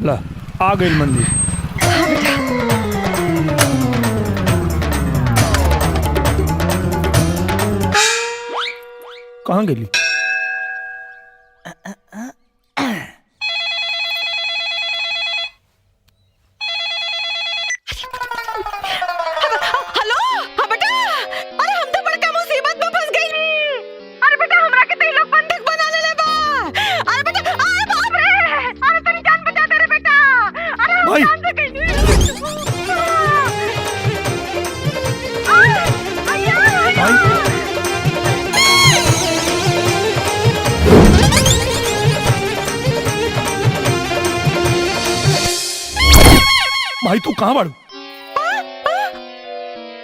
ला आ गई मंदिर। कहाँ गेली? हेलो, हाँ बेटा, अरे हम तो बड़का मुसीबत में फंस गई। अरे बेटा हमरा के लोग बंदूक बना ले बा। अरे बेटा, अरे बाप रे, अरे तेरी जान बचा दे रे बेटा। अरे हम भाई। जान से गई। भाई तू कहाँ बाड़ू?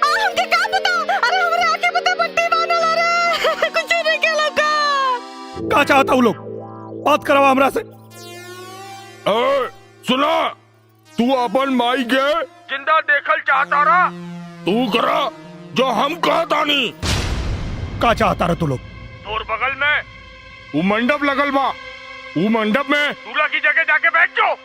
हमके का पता? अरे हमरे आके पता बट्टी बांधल रे। कुछ नहीं के लगा। क्या चाहता हूँ लोग? बात करावा हमरा से। सुना, तू अपन माई के जिंदा देखल चाहता रहा, तू करा जो हम कहता नहीं। क्या चाहता रहा तू लोग? तोर बगल में वो मंडप लगल बा, वो मंडप में दूल्हा की जगह जाके बैठ जाओ।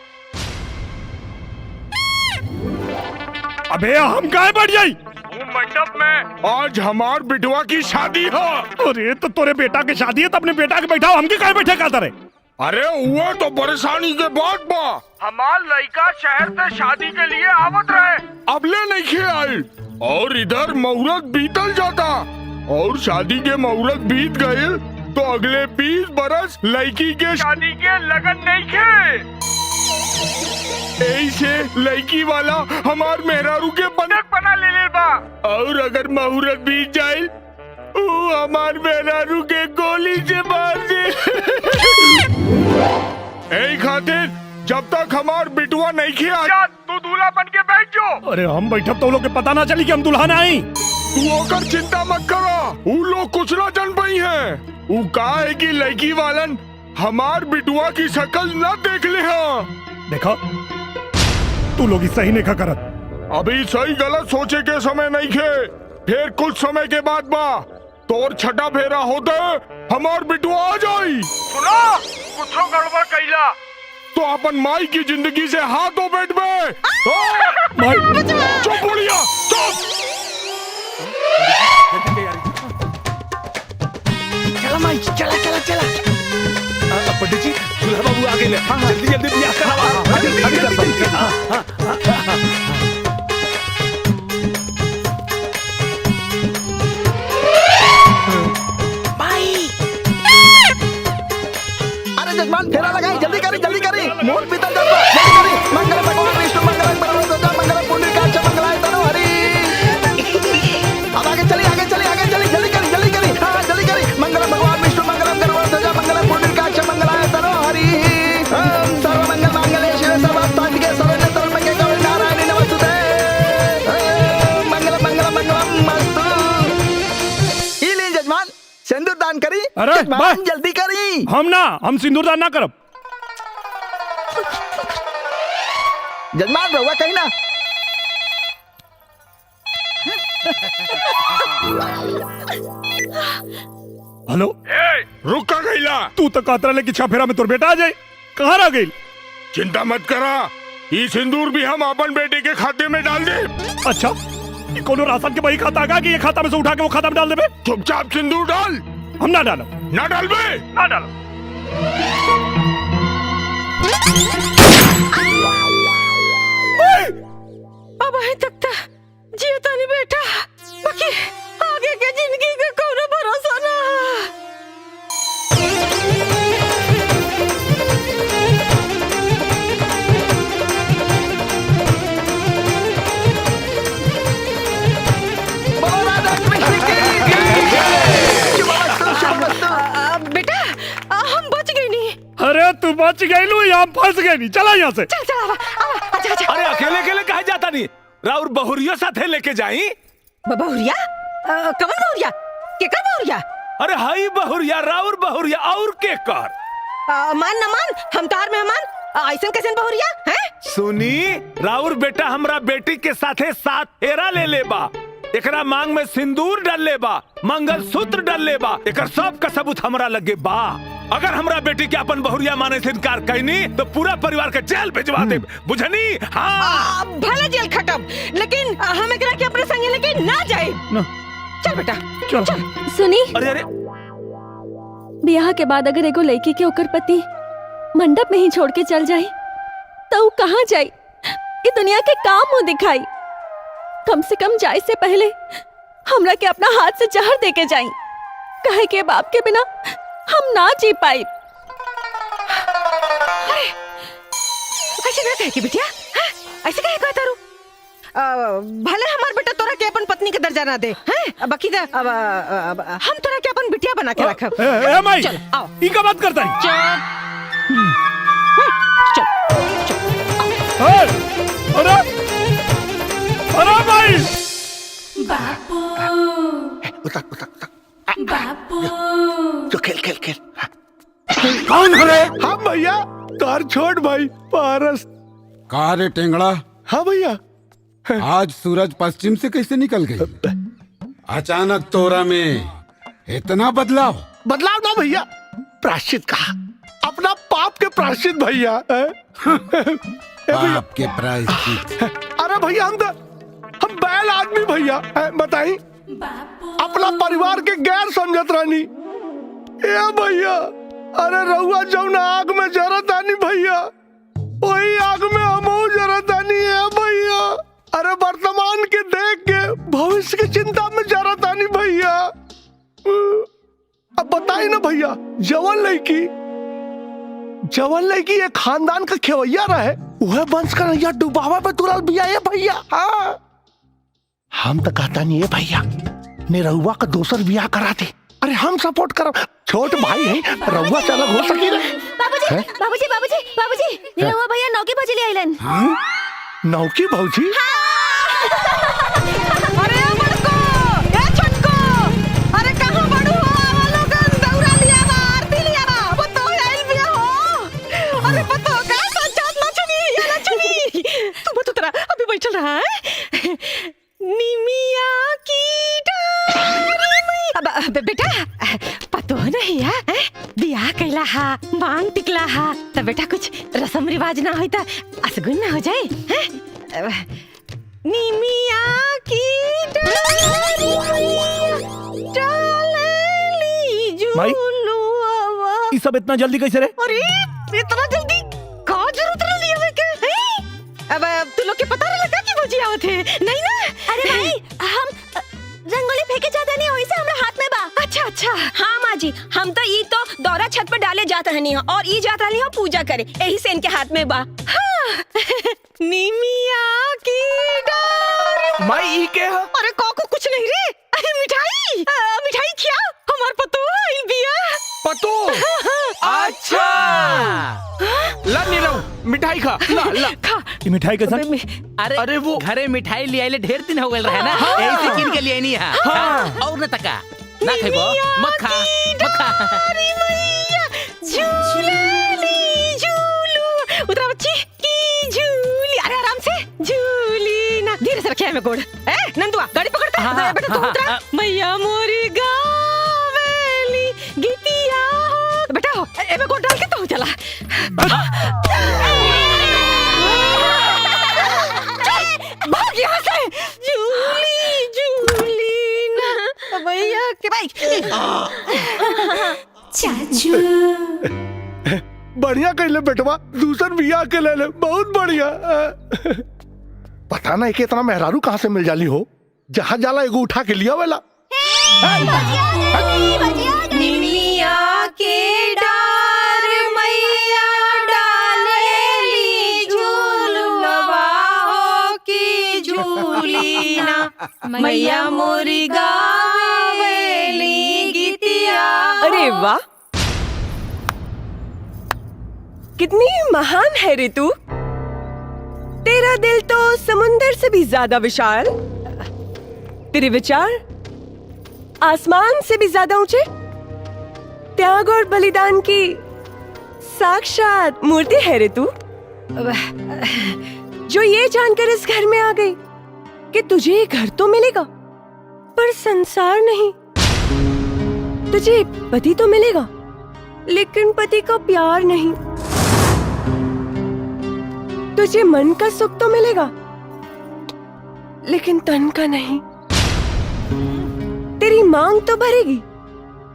अबे हम काहे बैठ जाई? वो मंडप में आज हमार बिटवा की शादी है। अरे तो तोरे बेटा की शादी है तो अपने बेटा के बैठाओ, हमके काहे बैठे कहता रे? अरे हुआ तो परेशानी के बात बा, हमार लड़का शहर से शादी के लिए आवत रहे, अबले नहीं खे आई और इधर मुहूर्त बीतल जाता और शादी के मुहूर्त बीत गए तो अगले 20 बरस लड़की के शादी के लगन नहीं खे। ऐसे लड़की वाला हमार मेहरारू के बंधक बना ले बा और अगर मुहूर्त बीत जाए वो हमार मेहरारू के गोली से मार दे। ऐ खातिर जब तक हमार बिटुआ नहीं खिया तू दूल्हा बन के बैठ जाओ। अरे हम बैठब तो लोग के पता ना चली कि हम दुल्हन आई। तू होकर चिंता मत करो, वो लोग कुछ ना जान पाई है। वो कहा है कि लड़की वालन हमार बिटुआ की शक्ल न देख ले। हाँ देखा तू लोग सही नहीं खा करत। अभी सही गलत सोचे के समय नहीं खे, फिर कुछ समय के बाद बा तोर छठा फेरा होते हमार बिटुआ आ जाई। सुना, कुछ गड़बड़ कैला तो अपन माई की जिंदगी से हाथों बैठ में। चुप बोलिया, चुप। चला माई, चला चला चला। पंडित जी, दूल्हा बाबू आ गए। जल्दी जल्दी ब्याह करावा। भाई, अरे जजमान फेरा लगाई, जल्दी करी जल्दी करी। मोर पीतल जल्दी करी। मंगल भगवान विष्णु मंगल परमेश्वर मंगल पुण्यकांच मंगलाय तनो हरि। अब आगे चली आगे चली आगे चली, जल्दी करी जल्दी करी। हाँ जल्दी करी। मंगल भगवान विष्णु मंगल परमेश्वर मंगल पुण्यकांच मंगलाय तनो हरि। ओम सर्व मंगल मांगल्ये शिवे सर्वार्थसाधिके शरण्ये त्र्यंबके गौरी नारायणी नमोस्तुते। मंगल मंगल मंगलम अस्तु। ई लीजिए जजमान, सिंदूर दान करी। अरे, जजमान बस। जल्दी करी। हम सिंदूर दान ना करब। जजमान रहुआ कहीं ना। हेलो, रुक का गईला। तू तो कहता रहे कि छह फेरा में तोर बेटा आ जाए, कहाँ रह गई? चिंता मत करा, ये सिंदूर भी हम अपन बेटे के खाते में डाल दे। अच्छा, ये कोनो राशन के वही खाता आगा कि ये खाता में से उठा के वो खाता में डाल देबे? चुपचाप सिंदूर डाल। हम ना डालब। ना डाल बे, ना डाल। अब अभी तक तो जियता नहीं बेटा, बाकी आगे के जिंदगी का कोनो भरोसा ना। बोलो राधा कृष्ण की जय। शुभमस्तु शुभमस्तु। बेटा हम बच गई नहीं। अरे तू बच गई लू, यहाँ फंस गई नहीं। चला यहाँ से। चल चल अच्छा अच्छा। अरे अकेले अकेले कहा जाता नहीं, राउर बहुरिया साथे लेके जाई। बहुरिया? कमल बहुरिया? केकर बहुरिया? अरे हाई बहुरिया, राउर बहुरिया और के कर। मान न मान, हम तार मेहमान, ऐसन कैसन बहुरिया हैं? सुनी, राउर बेटा हमरा बेटी के साथे 7 फेरा ले ले बा। एकरा मांग में सिंदूर डल ले बा, मंगलसूत्र डल ले बा। एकर सब का सबूत हमरा लगे बा। अगर हमरा बेटी के अपन बहुरिया माने से इनकार कैनी तो पूरा परिवार के जेल भिजवा दे, बुझनी? हाँ भले जेल खटब, लेकिन हम एकरा के अपने संगे लेके ना जाए। चल बेटा चल। सुनी, अरे अरे ब्याह के बाद अगर एगो लड़की के ओकर पति मंडप में ही छोड़ के चल जाए तो वो कहाँ जाए? ये दुनिया के काम मुंह दिखाई। कम से कम जाए से पहले हमरा के अपना हाथ से जहर दे के जाए, कहे के बाप के बिना हम ना जी पाई। ऐसे ना कहे कि बिटिया, ऐसे कहे कहता रू? भले हमार बेटा तोरा के अपन पत्नी के दर्जा ना दे, हैं? बाकी तो अब हम तोरा के अपन बिटिया बना के रखब। ए माई, चल आओ। ई का बात करता है? चल अरे अरे भाई, बापू तो खेल। कौन है रे? हम भैया तार छोट भाई पारस। कहा रे टेंगड़ा, हाँ भैया। आज सूरज पश्चिम से कैसे निकल गई? अचानक तोरा में इतना बदलाव ना भैया, प्रायश्चित कहा, अपना पाप के प्रायश्चित भैया। पाप के प्रायश्चित? अरे भैया हम बैल आदमी भैया, बताई अपना परिवार के गैर समझत रानी। ए भैया, अरे रहुआ जौन आग में जरतानी भैया, वही आग में हमहू जरतानी है भैया। अरे वर्तमान के देख के भविष्य की चिंता में जरतानी भैया। अब बताई ना भैया, जवन लड़की एक खानदान का खेवैया रहे, वह वंश का नैया डुबावा पे तुरल बिया है भैया। हाँ, हम तो कहता नहीं है भैया, निरहुआ का दूसर बियाह करा दे। अरे हम सपोर्ट करो, छोट भाई है, रहुआ से अलग हो सकी ना। बाबूजी, निरहुआ भैया नौकी भौजी ले आइलन। नौकी भौजी? अरे बड़को, ए छोटको, अरे कहाँ बड़ू हो? आवा लोगन दौरा लिया बा, आरती लिया बा, वो तो आइल बिया हो। अरे पतो का सच्चात ना छनी, या ना छनी। तू बत उतरा, अभी बैठल रहा है। निमिया की डारी में। अब बेटा पतो नहीं है, बियाह कैला हा, मांग टिकला हा, तो बेटा कुछ रस्म रिवाज ना होई त असगुन ना हो जाए, हैं? निमिया की डाली झूलुआ। ये सब इतना जल्दी कैसे रे? अरे इतना जल्दी का जरूरत रही है के? अब तू लोग के पता रहा का कि भौजी आवत है? नहीं ना? अरे भाई, हम रंगोली फेंके जाता नहीं, वही से हमरा हाथ में बा। अच्छा। हाँ माँ जी, हम तो ये तो दौरा छत पर डाले जाता नहीं और ये जाता नहीं पूजा करे, यही से इनके हाथ में बा। हाँ। निमिया की डारी। माई के है? अरे काको कुछ नहीं रे, अरे मिठाई खिया, हमार पतो आइल बिया। पतो? अच्छा, ला नीलम, मिठाई खा, ला। खा। ये मिठाई कैसा? अरे वो घरे मिठाई ले आइले, ढेर दिन हो गए रहे ना, यही से किन के लिए नहीं है। और न तका ना खेबो, मत खा। झूलू उतरा बच्ची की झूली। अरे आराम से झूली ना, धीरे से रखे में गोड़। ए नंदुआ गाड़ी पकड़ता, बेटा तू उतरा। मैया मोरी गावेली गीतिया हो, बेटा हो ए में गोड़ डाल के तो चला। भाग यहाँ से। झूली ना भैया के भाई। चाचू बढ़िया कर ले बेटवा, दूसर बियाह के ले ले, बहुत बढ़िया। पता नहीं कि इतना मेहरारू कहाँ से मिल जाली हो, जहाँ जाला एगो उठा के लिया वाला। निमिया के डार मैया डालेली झूलवा हो की झूली ना, मैया मोरी गावेली गीतिया। अरे वाह, कितनी महान है रे तू। तेरा दिल तो समुंदर से भी ज्यादा विशाल, तेरे विचार आसमान से भी ज्यादा ऊंचे, त्याग और बलिदान की साक्षात मूर्ति है रे तू, जो ये जानकर इस घर में आ गई कि तुझे घर तो मिलेगा पर संसार नहीं, तुझे पति तो मिलेगा लेकिन पति का प्यार नहीं। तुझे मन का सुख तो मिलेगा, लेकिन तन का नहीं। तेरी मांग तो भरेगी,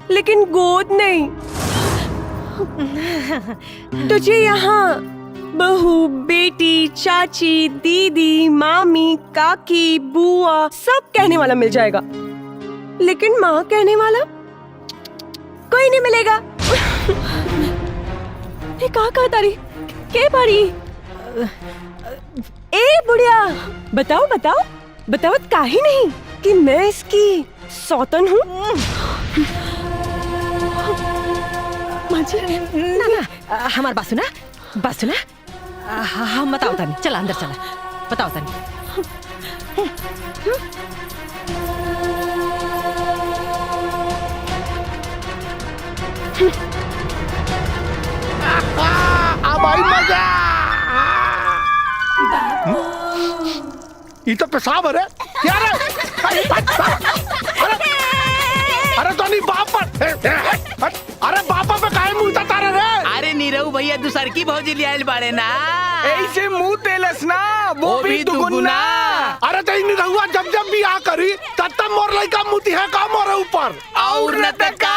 लेकिन गोद नहीं। तुझे यहाँ बहू, बेटी, चाची, दीदी, मामी, काकी, बुआ सब कहने वाला मिल जाएगा, लेकिन माँ कहने वाला कोई नहीं मिलेगा। ये कहा तारी के बारी? ए बुढ़िया, बताओ बताओ बताओ काहे नहीं कि मैं इसकी सौतन हूँ। ना ना हमार बात सुना, हम बताओ तानी, चला अंदर चला, बताओ तानी। अब आई मजा। ये तो पेशाब है रे, क्या रे? अरे तो नहीं बाप पर, अरे बापा पे काहे मुंह तारे रे? अरे नीरव भैया दूसर की भौजी ले आयल बाड़े ना, ऐसे मुंह तेलस ना, वो भी दुगुना। अरे तो इन रहुआ जब जब भी आ करी तब तब मोर लइका मुती है का मोरे ऊपर और न तका।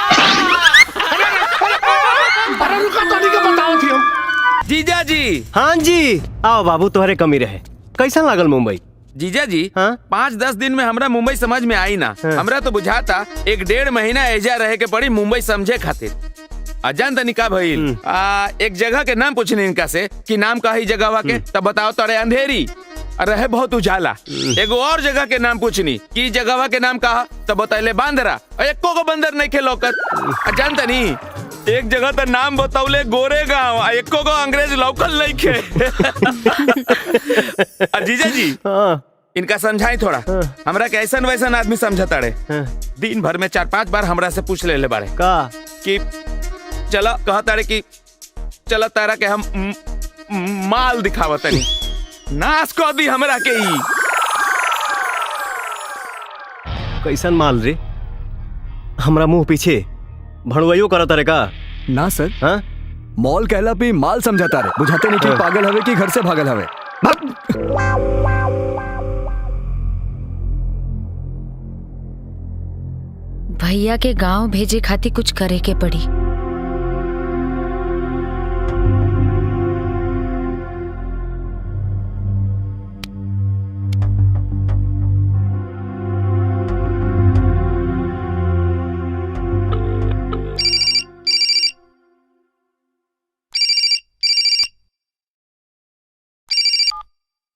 अरे रुका तो नहीं के बताओ थी हम। जीजा जी। हाँ जी, आओ बाबू, तुम्हारे कमी रहे। कैसा लागल मुंबई? जीजा जी, हाँ? 5-10 दिन में हमरा मुंबई समझ में आई ना। हाँ। हमरा तो बुझाता 1-1.5 महीना एजा रहे के पड़ी मुंबई समझे खातिर। अजान तनी का भइल, एक जगह के नाम पूछने इनका से कि नाम का ही जगह के, तब बताओ तड़े अंधेरी रहे बहुत उजाला। एगो और जगह के नाम पूछनी कि जगह के नाम कहा, तब बताइले बांदरा, एको को बंदर नहीं खेलौकत। अजान तनी एक जगह तो नाम बतौले गोरे गांव, एको को अंग्रेज लौकल नहीं खे। जीजा जी, इनका समझाई थोड़ा। हमरा के ऐसन वैसन आदमी समझता रहे, दिन भर में 4-5 बार हमरा से पूछ ले बाड़े का कि चला कहता रहे कि चला तारा के हम माल दिखावत तनी, नाश कर दी हमरा के। ही कैसन माल रे? हमरा मुंह पीछे भड़ुआइयो करता रे का? ना सर, हाँ? मॉल कहला पे माल समझाता रे, बुझाते नहीं कि पागल हवे कि घर से भागल हवे। भैया के गांव भेजे खातिर कुछ करे के पड़ी।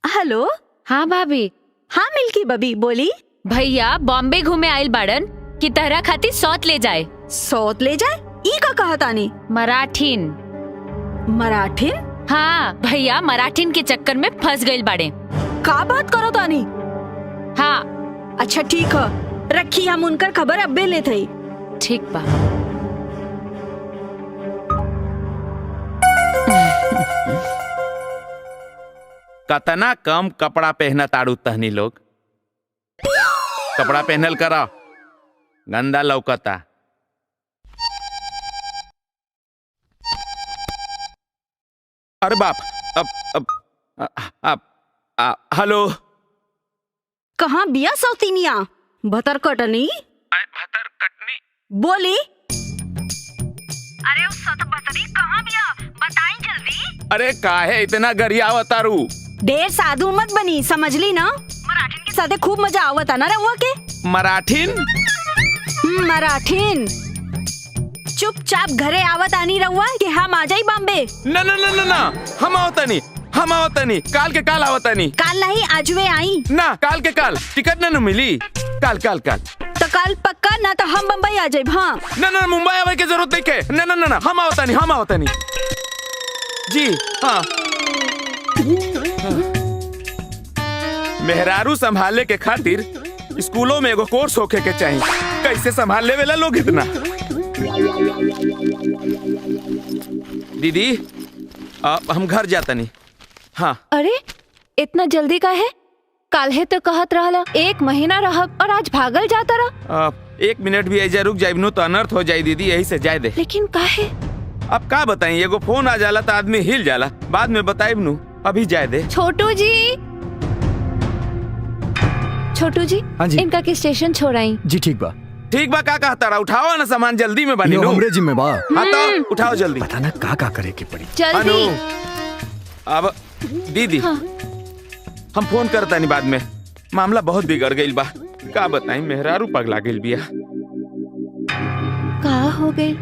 हेलो। हाँ भाभी। हाँ मिल्की बबी बोली। भैया बॉम्बे घूमे आयल बाड़न कि तहरा खातिर सौत ले जाए। सौत ले जाए? ई का कहा तानी? मराठीन। मराठीन? हाँ भैया मराठीन के चक्कर में फंस गइल बाड़े। का बात करो तानी? हाँ। अच्छा ठीक है, रखी हम उनकर खबर अब्बे ले थई। ठीक बा। कतना कम कपड़ा पहना ताड़ू तहनी लोग, कपड़ा पहनल करा, गंदा लौकता। अरे बाप, अब हेलो। कहाँ बिया सौतीनिया? भतर कटनी? भतर कटनी बोली। अरे उस सतबतरी कहाँ बिया? बताई जल्दी। अरे काहे इतना गरिया अवतारू? ढेर साधु मत बनी, समझली ना? मराठीन के साथे खूब मजा आवता ना रहुआ के? मराठीन? मराठीन चुपचाप घरे आवत आनी रहुआ कि हम आ जाई बॉम्बे। ना ना ना ना ना, हम आवतनी, काल के काल आवतनी। काल नहीं आजवे आई ना, काल के काल टिकट ना मिली। काल तो काल पक्का ना, तो हम बम्बई आ जाए। हाँ ना मुंबई आवे के जरूरत नहीं के। ना हम आवतनी जी। हाँ मेहरारू संभाले के खातिर स्कूलों में एगो कोर्स होके के चाहिए, कैसे संभाल ले वेला लोग इतना। दीदी हम घर जाता नहीं। हाँ। अरे इतना जल्दी का है? काल है तो कहत रहला 1 महीना रहब और आज भागल जाता रहा। 1 मिनट भी ऐजा रुक जाइबनु तो अनर्थ हो जाए दीदी, यही से जाए दे। लेकिन काहे? अब का बताई, एगो फोन आ जाला तो आदमी हिल जाला। बाद में बताइब नु, अभी जाए दे। छोटू जी, छोटू जी, हाँ जी। इनका के स्टेशन छोड़ाई। जी ठीक बा। ठीक बा, का कहता रहा, उठाओ ना सामान, जल्दी में बनी नु। हमरे जिम्मे बा। हाँ तो उठाओ जल्दी। पता ना का करे के पड़ी। जल्दी। अब दीदी हम फोन करता नहीं बाद में, मामला बहुत बिगड़ गई बा। का बताई, मेहरारू पगला गेल बिया। का हो गई?